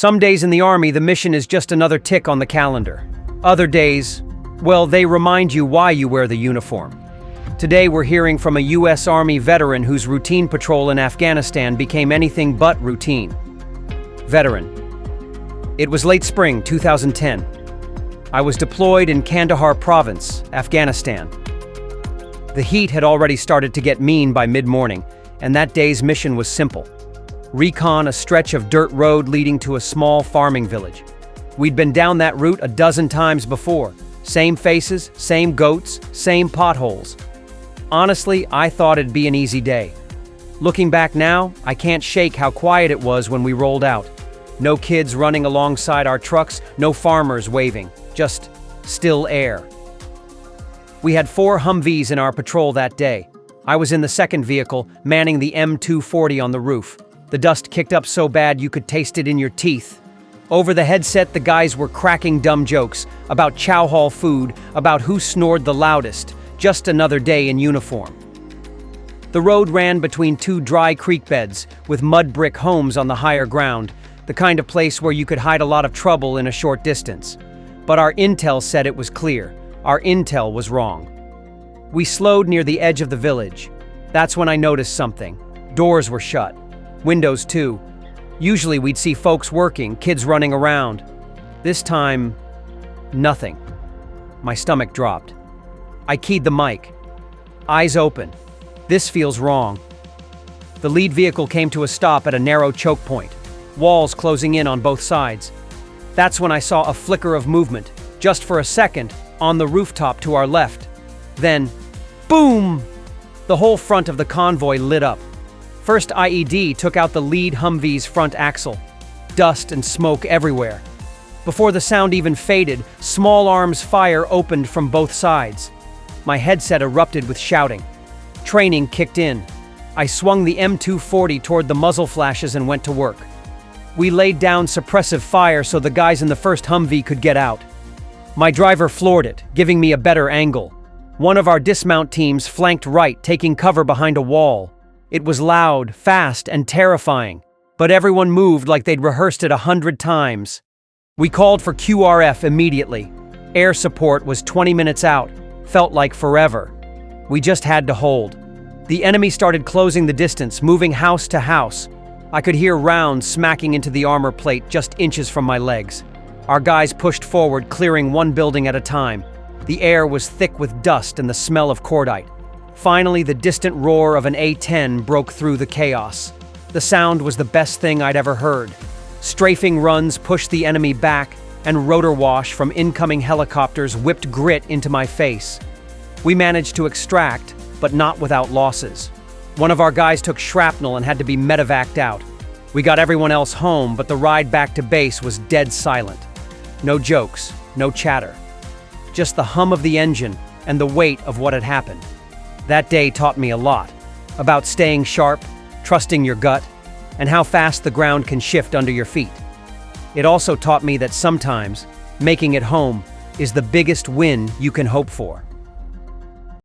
Some days in the Army, the mission is just another tick on the calendar. Other days, well, they remind you why you wear the uniform. Today, we're hearing from a U.S. Army veteran whose routine patrol in Afghanistan became anything but routine. Veteran. It was late spring 2010. I was deployed in Kandahar province, Afghanistan. The heat had already started to get mean by mid-morning, and that day's mission was simple. Recon a stretch of dirt road leading to a small farming village. We'd been down that route a dozen times before. Same faces, same goats, same potholes. Honestly, I thought it'd be an easy day. Looking back now, I can't shake how quiet it was when we rolled out. No kids running alongside our trucks, no farmers waving, just still air. We had 4 Humvees in our patrol that day. I was in the second vehicle, manning the M240 on the roof. The dust kicked up so bad you could taste it in your teeth. Over the headset, the guys were cracking dumb jokes about chow hall food, about who snored the loudest. Just another day in uniform. The road ran between 2 dry creek beds with mud brick homes on the higher ground, the kind of place where you could hide a lot of trouble in a short distance. But our intel said it was clear. Our intel was wrong. We slowed near the edge of the village. That's when I noticed something. Doors were shut. Windows too. Usually we'd see folks working, kids running around. This time, nothing. My stomach dropped. I keyed the mic. Eyes open. This feels wrong. The lead vehicle came to a stop at a narrow choke point. Walls closing in on both sides. That's when I saw a flicker of movement, just for a second, on the rooftop to our left. Then, boom! The whole front of the convoy lit up. First IED took out the lead Humvee's front axle. Dust and smoke everywhere. Before the sound even faded, small arms fire opened from both sides. My headset erupted with shouting. Training kicked in. I swung the M240 toward the muzzle flashes and went to work. We laid down suppressive fire so the guys in the first Humvee could get out. My driver floored it, giving me a better angle. One of our dismount teams flanked right, taking cover behind a wall. It was loud, fast, and terrifying, but everyone moved like they'd rehearsed it 100 times. We called for QRF immediately. Air support was 20 minutes out. Felt like forever. We just had to hold. The enemy started closing the distance, moving house to house. I could hear rounds smacking into the armor plate just inches from my legs. Our guys pushed forward, clearing one building at a time. The air was thick with dust and the smell of cordite. Finally, the distant roar of an A-10 broke through the chaos. The sound was the best thing I'd ever heard. Strafing runs pushed the enemy back, and rotor wash from incoming helicopters whipped grit into my face. We managed to extract, but not without losses. One of our guys took shrapnel and had to be medevaced out. We got everyone else home, but the ride back to base was dead silent. No jokes, no chatter. Just the hum of the engine and the weight of what had happened. That day taught me a lot. About staying sharp, trusting your gut, and how fast the ground can shift under your feet. It also taught me that sometimes, making it home is the biggest win you can hope for.